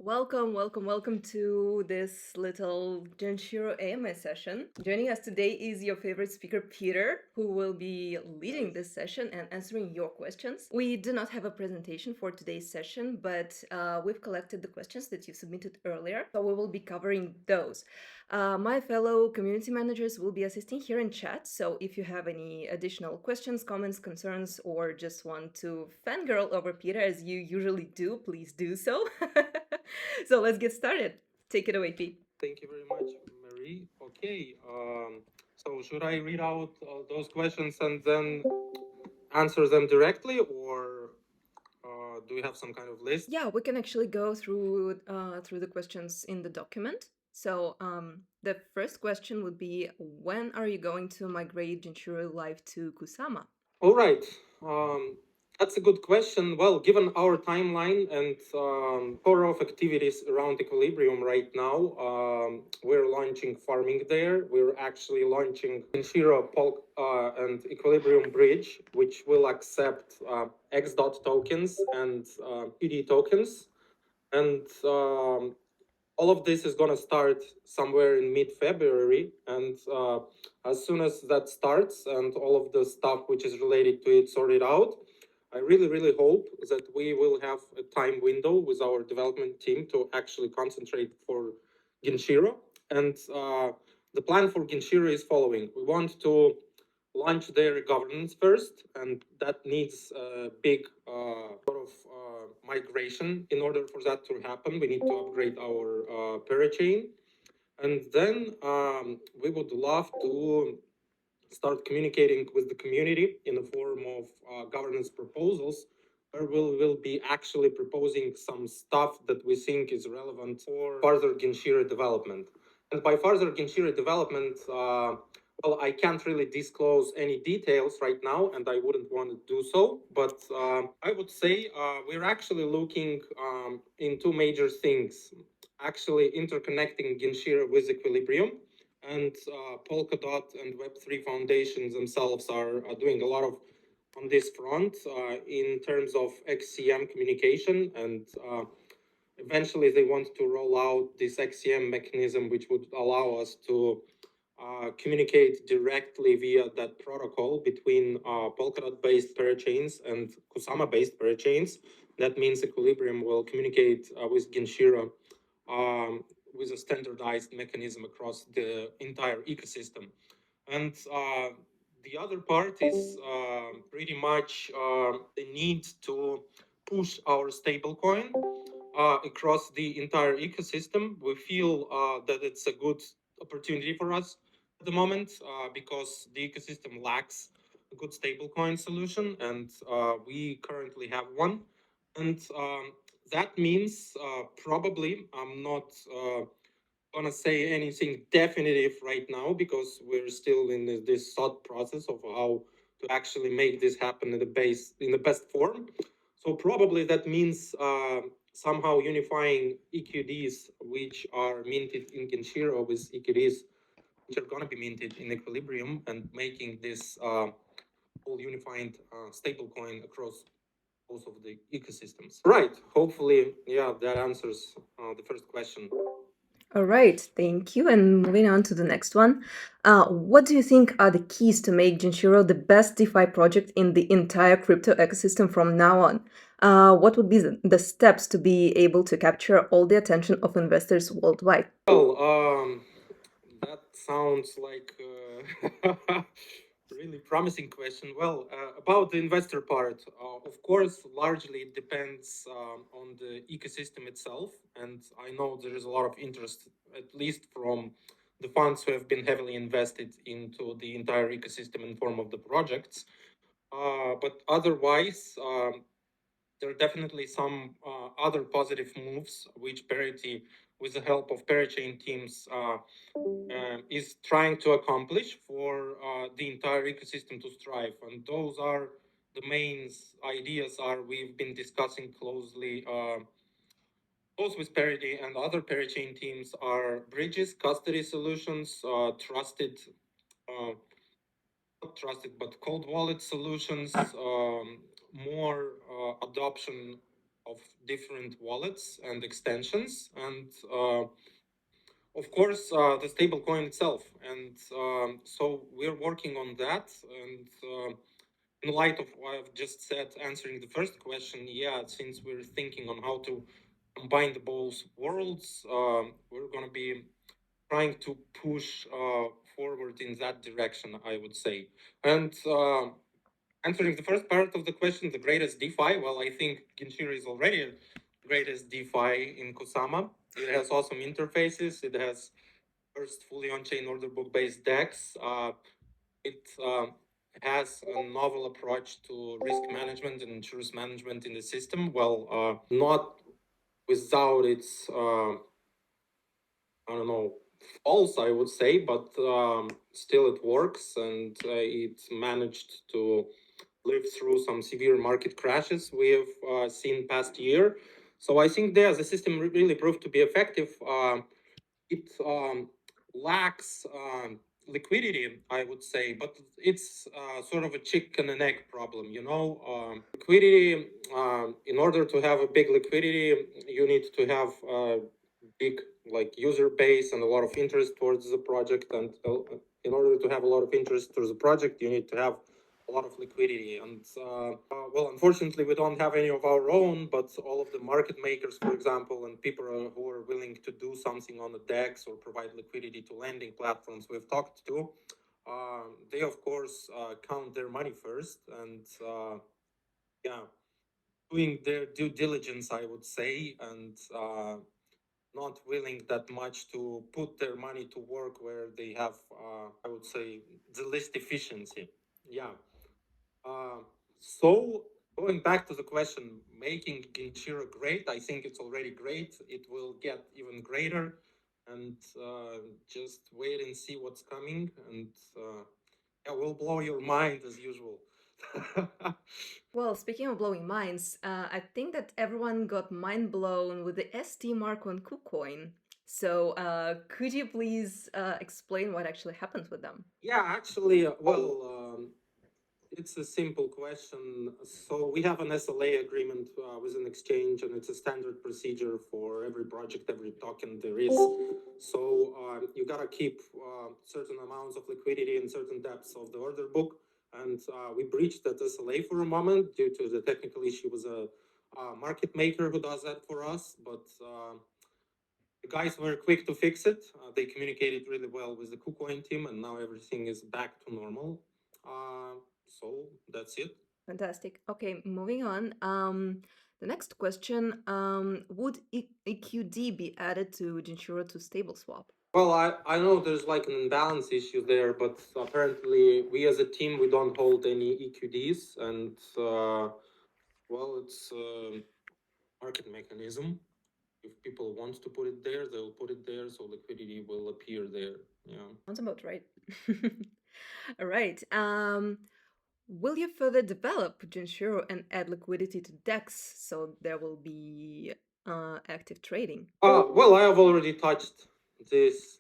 Welcome to this little Genshiro AMA session. Joining us today is your favorite speaker, Peter, who will be leading this session and answering your questions. We do not have a presentation for today's session, but we've collected the questions that you submitted earlier, so we will be covering those. My fellow community managers will be assisting here in chat, so if you have any additional questions, comments, concerns, or just want to fangirl over Peter as you usually do, please do so. So let's get started. Take it away, Pete. Thank you very much, Marie. Okay, so should I read out those questions and then answer them directly, or do we have some kind of list? Yeah, we can actually go through the questions in the document. So the first question would be, when are you going to migrate Genshiro Live to Kusama? All right. That's a good question. Well, given our timeline and core of activities around Equilibrium right now, we're launching farming there. We're actually launching Genshiro Polk and Equilibrium Bridge, which will accept X.dot tokens and PD tokens. And all of this is going to start somewhere in mid-February, and as soon as that starts and all of the stuff which is related to it sorted out, I really hope that we will have a time window with our development team to actually concentrate for Genshiro. And the plan for Genshiro is following. We want to launch their governance first, and that needs a big sort of migration. In order for that to happen, we need to upgrade our parachain, and then we would love to start communicating with the community in the form of governance proposals, where we'll be actually proposing some stuff that we think is relevant for further Genshiro development. And by further Genshiro development, well, I can't really disclose any details right now, and I wouldn't want to do so. But I would say we're actually looking in two major things. Actually interconnecting Genshiro with Equilibrium, and Polkadot and Web3 foundations themselves are doing a lot of on this front in terms of XCM communication, and eventually they want to roll out this XCM mechanism, which would allow us to communicate directly via that protocol between Polkadot-based parachains and Kusama-based parachains. That means Equilibrium will communicate with Genshiro with a standardized mechanism across the entire ecosystem. And the other part is pretty much the need to push our stablecoin across the entire ecosystem. We feel that it's a good opportunity for us at the moment because the ecosystem lacks a good stablecoin solution, and we currently have one. And that means probably I'm not gonna say anything definitive right now because we're still in this thought process of how to actually make this happen in the best form. So probably that means somehow unifying EQDs which are minted in Genshiro with EQDs which are gonna be minted in Equilibrium, and making this whole unified stablecoin across both of the ecosystems. Right. Hopefully, yeah, that answers the first question. All right, thank you. And moving on to the next one. What do you think are the keys to make Genshiro the best DeFi project in the entire crypto ecosystem from now on? What would be the steps to be able to capture all the attention of investors worldwide? Well, that sounds like a really promising question. Well, about the investor part, of course, largely it depends on the ecosystem itself. And I know there is a lot of interest, at least from the funds who have been heavily invested into the entire ecosystem in form of the projects. But otherwise, there are definitely some other positive moves which Parity, with the help of Parachain teams, is trying to accomplish for the entire ecosystem to thrive. And those are the main ideas are we've been discussing closely both with Parity and other Parachain teams are bridges, custody solutions, trusted not trusted, but cold wallet solutions, more adoption of different wallets and extensions, and of course the stablecoin itself. And so we're working on that. And in light of what I've just said, answering the first question, yeah, since we're thinking on how to combine the both worlds, we're going to be trying to push forward in that direction, I would say. And answering the first part of the question, the greatest DeFi, well, I think Genshiro is already the greatest DeFi in Kusama. It has awesome interfaces. It has first fully on-chain order book based DEX. It has a novel approach to risk management and insurance management in the system. Well, not without its I don't know, false, I would say, but still it works, and it managed to live through some severe market crashes we have seen past year. So I think there the system really proved to be effective. It lacks liquidity, I would say, but it's sort of a chicken and egg problem, you know. Liquidity, in order to have a big liquidity, you need to have a big like user base and a lot of interest towards the project. And in order to have a lot of interest towards the project, you need to have a lot of liquidity. And well, unfortunately, we don't have any of our own, but all of the market makers, for example, and people who are willing to do something on the DEX or provide liquidity to lending platforms we've talked to, they of course count their money first, and yeah, doing their due diligence, I would say, and not willing that much to put their money to work where they have, I would say, the least efficiency. Yeah. Uh, so going back to the question, making Genshiro great, I think it's already great. It will get even greater, and just wait and see what's coming, and yeah, will blow your mind as usual. Well, speaking of blowing minds, I think that everyone got mind blown with the ST mark on KuCoin. So, could you please explain what actually happened with them? Yeah, actually, well, it's a simple question. So we have an SLA agreement with an exchange, and it's a standard procedure for every project, every token there is. So you gotta keep certain amounts of liquidity and certain depths of the order book. And we breached that SLA for a moment due to the technical issue with a market maker who does that for us. But the guys were quick to fix it. They communicated really well with the KuCoin team, and now everything is back to normal. So that's it. Fantastic. Okay, moving on. The next question, would EQD be added to Genshiro to stable swap? Well, I know there's like an imbalance issue there, but apparently we as a team, we don't hold any EQDs, and well, it's a market mechanism. If people want to put it there, they'll put it there, so liquidity will appear there. Yeah. Sounds about right. All right. Will you further develop Genshiro and add liquidity to DEX so there will be active trading? Well, I have already touched this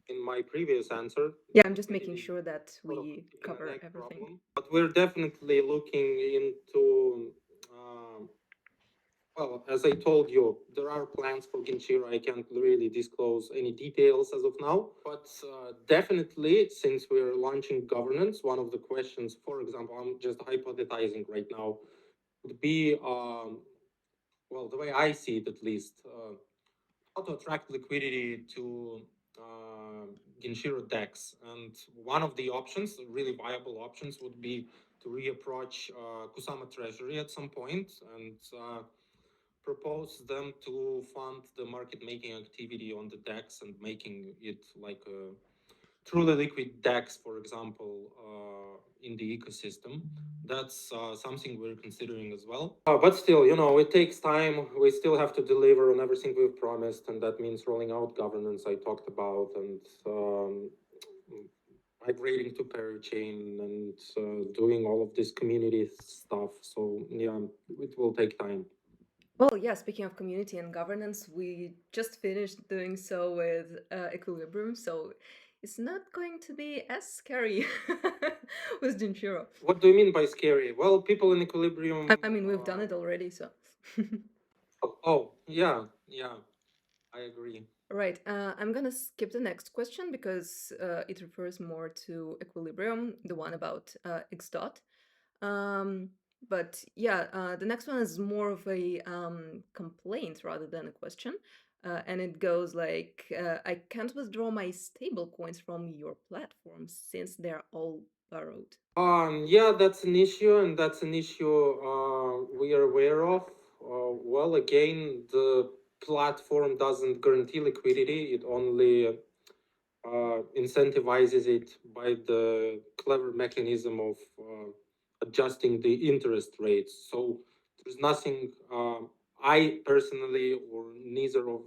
in my previous answer. Yeah, I'm just making sure that we cover everything. Problem. But we're definitely looking into well, as I told you, there are plans for Genshiro. I can't really disclose any details as of now, but definitely, since we're launching governance, one of the questions, for example, I'm just hypothesizing right now, would be, well, the way I see it at least, how to attract liquidity to Genshiro DEX. And one of the options, really viable options, would be to reapproach Kusama Treasury at some point and propose them to fund the market making activity on the DEX and making it like a truly liquid DEX, for example, in the ecosystem. That's something we're considering as well. But still, you know, it takes time. We still have to deliver on everything we've promised, and that means rolling out governance I talked about, and migrating to parachain, and doing all of this community stuff. So yeah, it will take time. Well, yeah, speaking of community and governance, we just finished doing so with Equilibrium, so it's not going to be as scary with Genshiro. What do you mean by scary? Well, people in Equilibrium. I mean, we've done it already, so. Oh, yeah, yeah, I agree. Right. I'm gonna skip the next question because it refers more to equilibrium, the one about x dot. Um, but yeah, the next one is more of a complaint rather than a question. And it goes like, I can't withdraw my stable coins from your platform since they're all borrowed. Yeah, that's an issue, and that's an issue we are aware of. Well, again, the platform doesn't guarantee liquidity; it only incentivizes it by the clever mechanism of adjusting the interest rates. So there's nothing I personally or neither of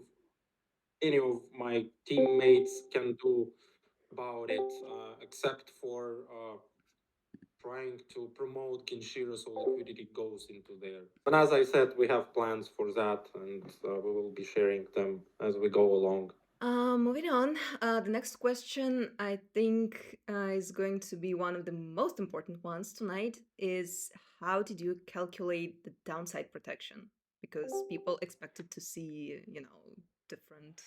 any of my teammates can do about it, except for trying to promote Genshiro so liquidity goes into there. And as I said, we have plans for that, and we will be sharing them as we go along. Moving on, the next question I think is going to be one of the most important ones tonight is how did you calculate the downside protection? Because people expected to see, different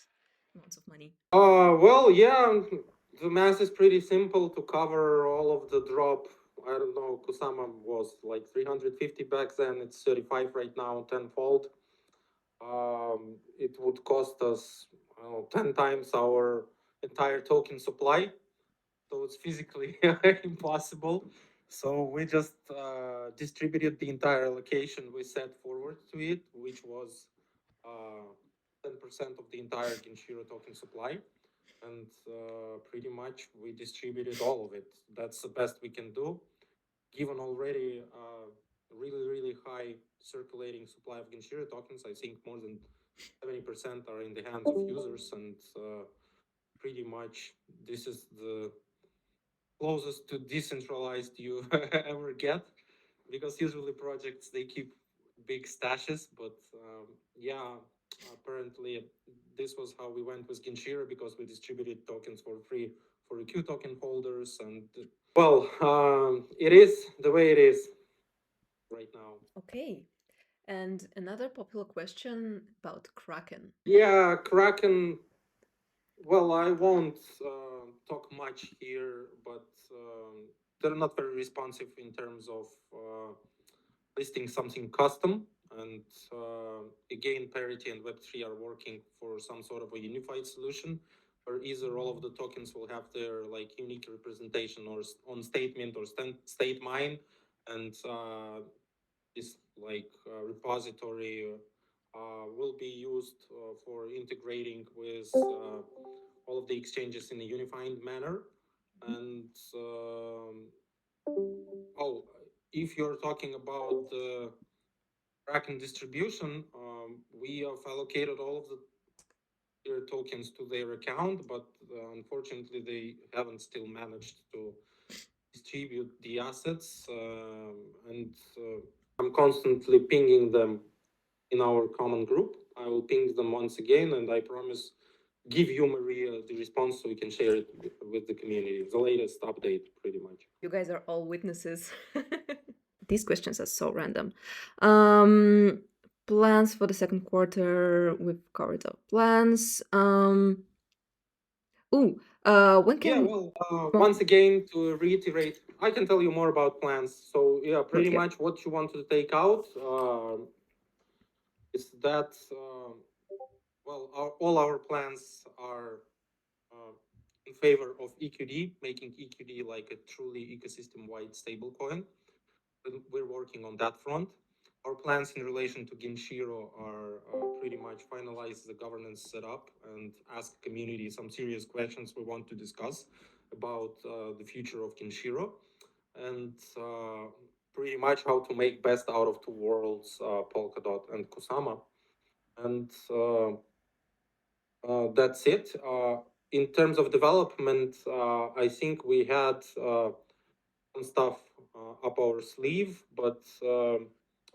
amounts of money. Well, yeah, the math is pretty simple to cover all of the drop. I don't know, Kusama was like 350 back then, it's 35 right now, tenfold. It would cost us, I don't know, 10 times our entire token supply. So it's physically impossible. So we just distributed the entire allocation we set forward to it, which was 10% of the entire Genshiro token supply. And pretty much we distributed all of it. That's the best we can do, given already really high circulating supply of Genshiro tokens. I think more than 70% are in the hands of users, and pretty much this is the closest to decentralized you ever get, because usually projects they keep big stashes, but yeah, apparently this was how we went with Genshiro, because we distributed tokens for free for EQ token holders, and well, it is the way it is right now. Okay. And another popular question about Kraken. Yeah, Kraken. Well, I won't talk much here, but they're not very responsive in terms of listing something custom. And again, Parity and Web3 are working for some sort of a unified solution where either all of the tokens will have their like unique representation or on statement or state mine, and this like repository will be used for integrating with all of the exchanges in a unified manner. And oh, if you're talking about the Kraken distribution, we have allocated all of their tokens to their account, but unfortunately, they haven't still managed to distribute the assets. And I'm constantly pinging them in our common group. I will ping them once again, and I promise give you Maria the response so we can share it with the community. The latest update, pretty much. You guys are all witnesses. These questions are so random. Plans for the second quarter. We've covered our plans. When Yeah, can? well, once again, to reiterate, I can tell you more about plans. So, yeah, pretty Okay. much what you want to take out is that, well, all our plans are in favor of EQD, making EQD like a truly ecosystem wide stablecoin. We're working on that front. Our plans in relation to Genshiro are pretty much finalize the governance setup and ask community some serious questions we want to discuss about the future of Genshiro, and pretty much how to make best out of two worlds, Polkadot and Kusama. And that's it. In terms of development, I think we had some stuff up our sleeve, but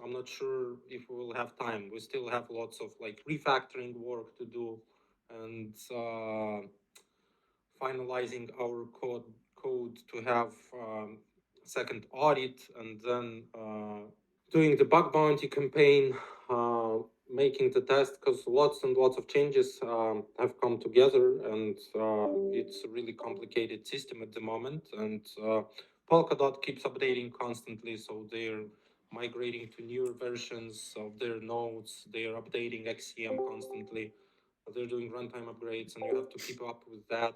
I'm not sure if we will have time. We still have lots of like refactoring work to do, and finalizing our code to have second audit, and then doing the bug bounty campaign. making the test because lots and lots of changes have come together, and it's a really complicated system at the moment. And Polkadot keeps updating constantly, so they're migrating to newer versions of their nodes. They are updating XCM constantly. They're doing runtime upgrades, and you have to keep up with that.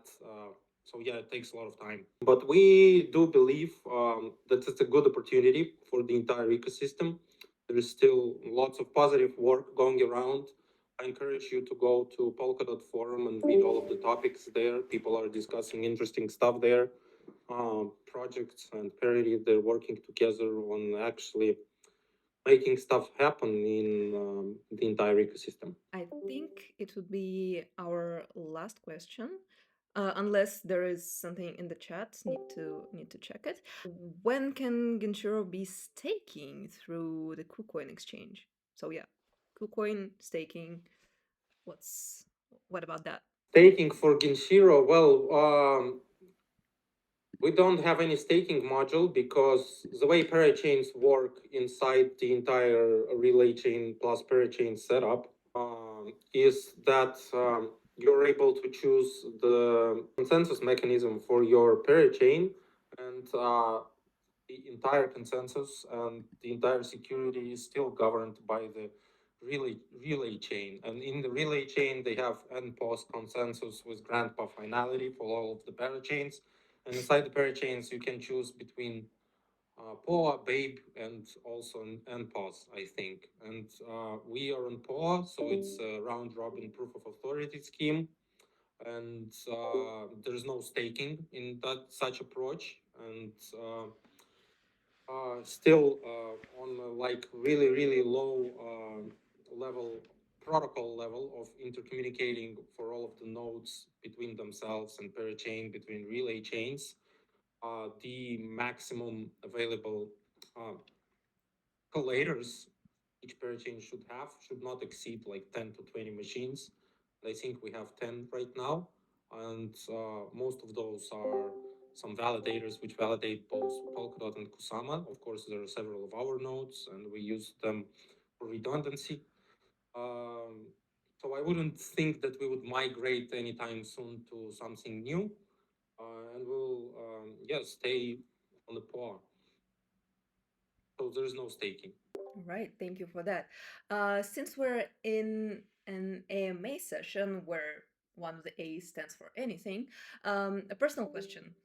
So yeah, it takes a lot of time. But we do believe that it's a good opportunity for the entire ecosystem. There is still lots of positive work going around. I encourage you to go to Polkadot forum and read all of the topics there. People are discussing interesting stuff there. Projects and Parity, they're working together on actually making stuff happen in the entire ecosystem. I think it would be our last question, unless there is something in the chat. Need to check it. When can Genshiro be staking through the KuCoin exchange? So yeah, KuCoin staking. What about that? Staking for Genshiro, well, we don't have any staking module because the way parachains work inside the entire relay chain plus parachain setup is that you're able to choose the consensus mechanism for your parachain, and the entire consensus and the entire security is still governed by the relay chain. And in the relay chain, they have NPOS consensus with grandpa finality for all of the parachains. And inside the parachains, you can choose between POA, BABE, and also an NPOS, I think. And we are on POA, so it's a round robin proof of authority scheme. And there's no staking in that such approach. And still on like really low level protocol level of intercommunicating for all of the nodes between themselves and parachain between relay chains. The maximum available collators each parachain should not exceed like 10 to 20 machines. I think we have 10 right now, and most of those are some validators which validate both Polkadot and Kusama. Of course, there are several of our nodes, and we use them for redundancy. Um, so I wouldn't think that we would migrate anytime soon to something new, and we'll stay on the POA. So there's no staking. All right, thank you for that. Since we're in an AMA session where one of the A stands for anything, a personal question.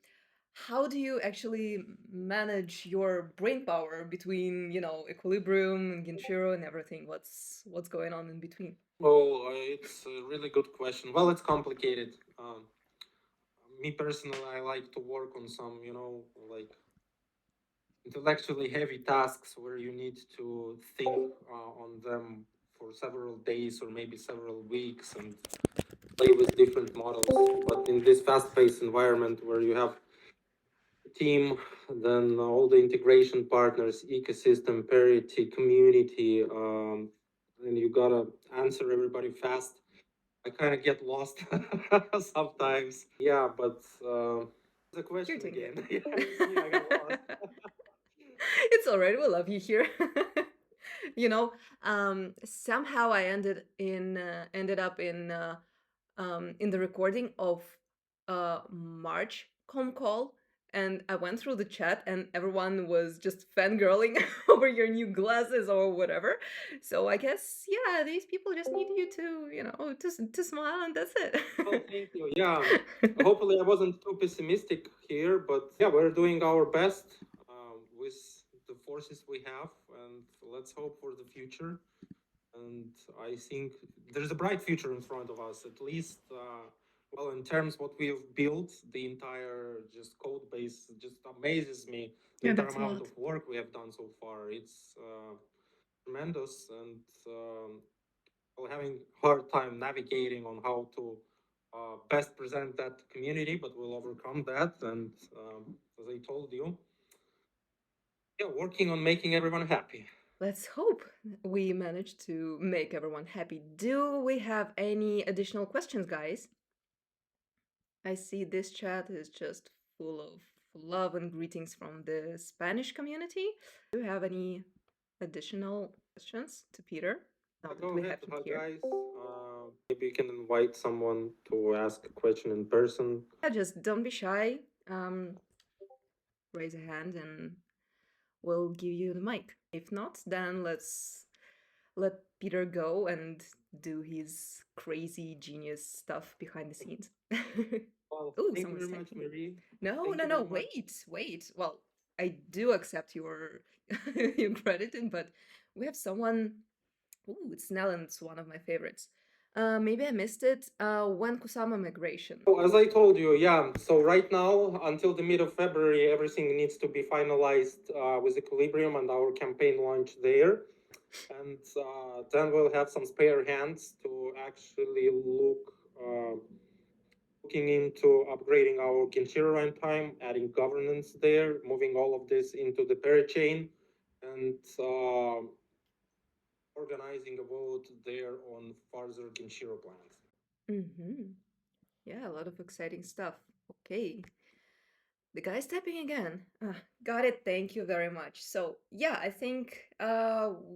How do you actually manage your brain power between, Equilibrium and Genshiro and everything? What's going on in between? Oh, it's a really good question. Well, it's complicated. Me personally, I like to work on some, like intellectually heavy tasks where you need to think on them for several days or maybe several weeks and play with different models. But in this fast-paced environment where you have a team, then all the integration partners, ecosystem, parity, community, and you gotta answer everybody fast. I kind of get lost sometimes. Yeah, but the question You're doing again. good. Yeah, it's me. I got lost. It's all right. We love you here. Somehow I ended up in the recording of March com call, and I went through the chat, and everyone was just fangirling over your new glasses or whatever. So I guess yeah, these people just need you to to smile, and that's it. Oh, thank you. Yeah, hopefully I wasn't too pessimistic here, but yeah, we're doing our best with the forces we have, and let's hope for the future. And I think there's a bright future in front of us, at least. Well, in terms what we've built, the entire just code base just amazes me. The Yeah, entire that's a amount lot. of work we have done so far, it's tremendous, and well, having hard time navigating on how to best present that to community, but we'll overcome that. And as I told you, yeah, working on making everyone happy. Let's hope we manage to make everyone happy. Do we have any additional questions, guys? I see this chat is just full of love and greetings from the Spanish community. Do you have any additional questions to Peter? now that Go we ahead, have him here. guys. Maybe you can invite someone to ask a question in person. Yeah, just don't be shy. Um, Raise a hand and we'll give you the mic. If not, then let's let Peter go and do his crazy genius stuff behind the scenes. Well, Oh, thank you someone's very much, typing. Marie. No, Thank no, you no. very much. Wait. Well, I do accept your your crediting, but we have someone. Ooh, it's Nell, it's one of my favorites. Maybe I missed it. When Kusama migration? Oh, as I told you, yeah. So right now, until the mid of February, everything needs to be finalized with Equilibrium and our campaign launch there. And then we'll have some spare hands to actually looking into upgrading our Genshiro runtime, adding governance there, moving all of this into the parachain, and organizing a vote there on further Genshiro plans. Mm-hmm. Yeah, a lot of exciting stuff. Okay. The guy's tapping again. Got it. Thank you very much. So yeah, I think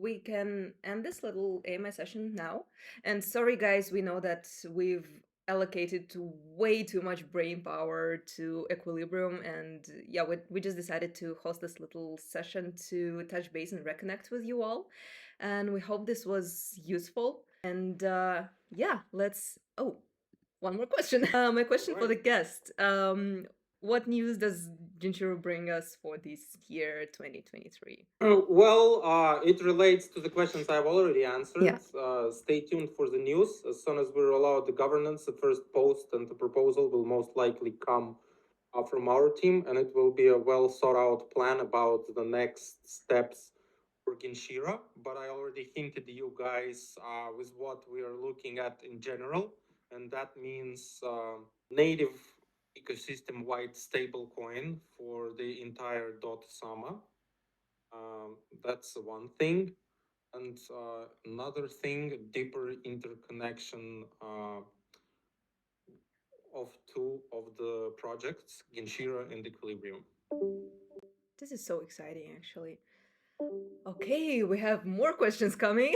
we can end this little AMI session now. And sorry, guys, we know that we've allocated way too much brain power to Equilibrium, and yeah, we just decided to host this little session to touch base and reconnect with you all. And we hope this was useful. And yeah, let's. Oh, one more question. My question for the guest. What news does Genshiro bring us for this year, 2023? Well, it relates to the questions I've already answered. Yeah. Stay tuned for the news. As soon as we roll out the governance, the first post and the proposal will most likely come from our team, and it will be a well thought out plan about the next steps for Genshiro. But I already hinted you guys with what we are looking at in general, and that means native ecosystem-wide stablecoin for the entire dot Sama. That's one thing. And another thing, deeper interconnection of two of the projects, Genshiro and Equilibrium. This is so exciting, actually. Okay, we have more questions coming.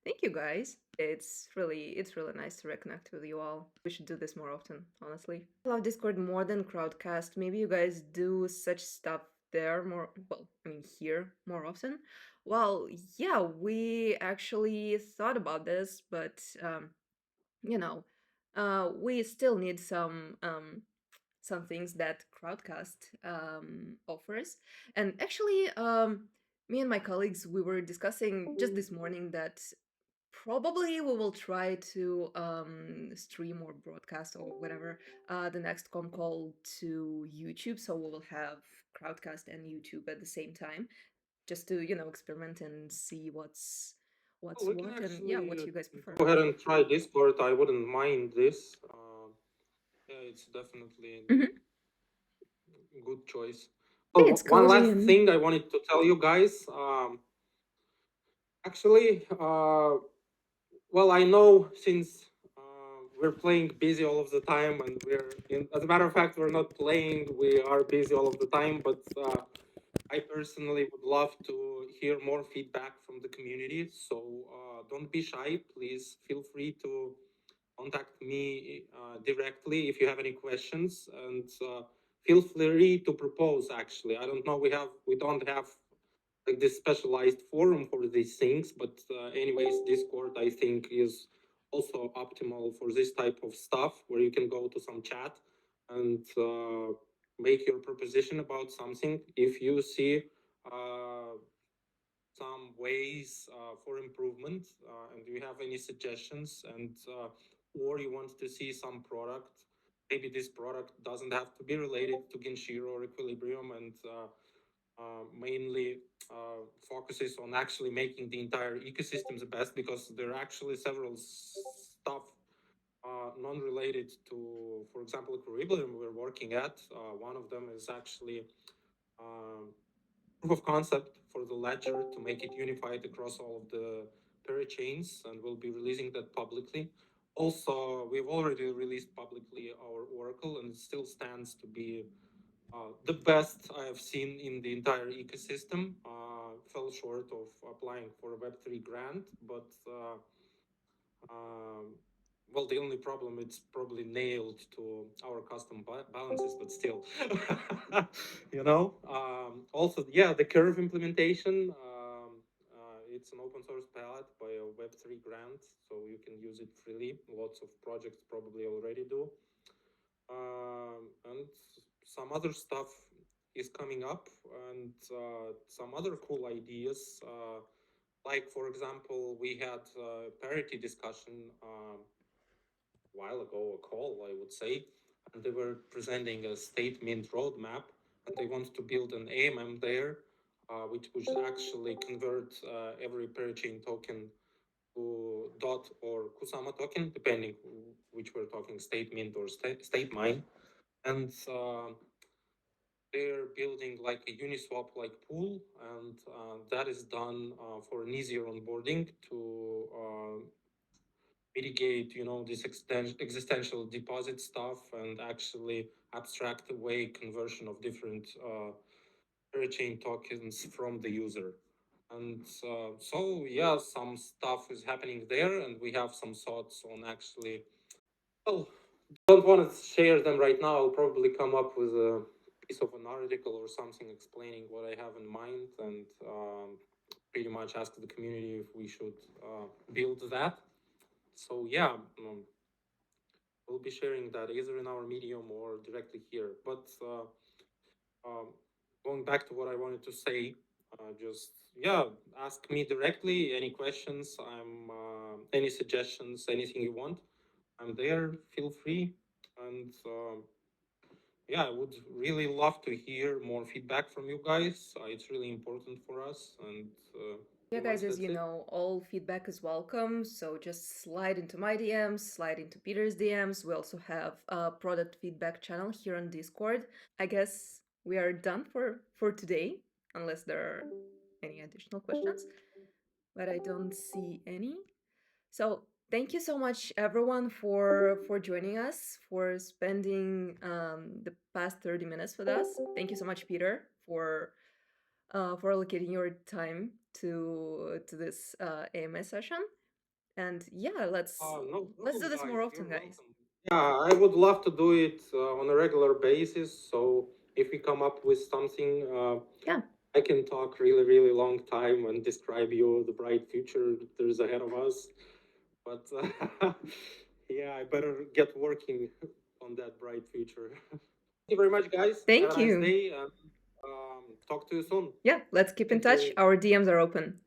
Thank you, guys. It's really nice to reconnect with you all. We should do this more often, honestly. I love Discord more than Crowdcast. Maybe you guys do such stuff there more, well, I mean here more often. Well, yeah, we actually thought about this, but you know, we still need some things that Crowdcast offers. And actually, me and my colleagues, we were discussing just this morning that probably we will try to stream or broadcast or whatever the next con call to YouTube. So we will have Crowdcast and YouTube at the same time, just to experiment and see what's We can what, and yeah, what actually you guys prefer. go ahead and try Discord. I wouldn't mind this. Yeah, it's definitely Mhm. a good choice. Yeah, Oh, it's one cozy last and thing I wanted to tell you guys. Actually, well, I know since we're playing busy all of the time, and as a matter of fact, we're not playing, we are busy all of the time, but I personally would love to hear more feedback from the community. So don't be shy. Please feel free to contact me directly if you have any questions, and feel free to propose. Actually, I don't know. We don't have like this specialized forum for these things, but anyways, Discord I think is also optimal for this type of stuff, where you can go to some chat and make your proposition about something. If you see uh, some ways for improvement, and you have any suggestions, and or you want to see some product, maybe this product doesn't have to be related to Genshiro or Equilibrium, and mainly focuses on actually making the entire ecosystem the best, because there are actually several stuff non-related to, for example, Equilibrium we're working at. One of them is actually uh, proof of concept for the ledger to make it unified across all of the parachains, and we'll be releasing that publicly. Also, we've already released publicly our Oracle, and it still stands to be the best I have seen in the entire ecosystem. Fell short of applying for a Web3 grant, but Well, the only problem it's probably nailed to our custom balances, but still, you know. Also, yeah, the curve implementation. It's an open source palette by a Web3 grant, so you can use it freely. Lots of projects probably already do. And some other stuff is coming up, and some other cool ideas. Like, for example, we had a parity discussion a while ago, a call, I would say, and they were presenting a state mint roadmap, and they want to build an AMM there, which would actually convert every parachain token to DOT or Kusama token, depending which we're talking, state mint or state mine. And they're building like a Uniswap like pool, and that is done for an easier onboarding to mitigate, you know, this existential deposit stuff and actually abstract away conversion of different parachain tokens from the user. And so, yeah, some stuff is happening there, and we have some thoughts on actually, well, don't want to share them right now. I'll probably come up with a piece of an article or something explaining what I have in mind, and pretty much ask the community if we should build that. So yeah, we'll be sharing that either in our Medium or directly here. But um, going back to what I wanted to say, just yeah, ask me directly any questions. I'm any suggestions, anything you want. I'm there. Feel free, and yeah, I would really love to hear more feedback from you guys. It's really important for us, and Yeah, pretty much guys, as that's you it. know, all feedback is welcome. So just slide into my DMs, slide into Peter's DMs. We also have a product feedback channel here on Discord. I guess we are done for today, unless there are any additional questions, but I don't see any. So thank you so much, everyone, for joining us, for spending the past 30 minutes with us. Thank you so much, Peter, for allocating your time to this AMS session. And yeah, No let's do problem, this guys. more often, You're guys. welcome. Yeah, I would love to do it on a regular basis. So if we come up with something, Yeah. I can talk really, really long time and describe you the bright future that is ahead of us. But yeah, I better get working on that bright future. Thank you very much, guys. Have Thank a nice you. day, and talk to you soon. Yeah, let's keep in Thank touch. you. Our DMs are open.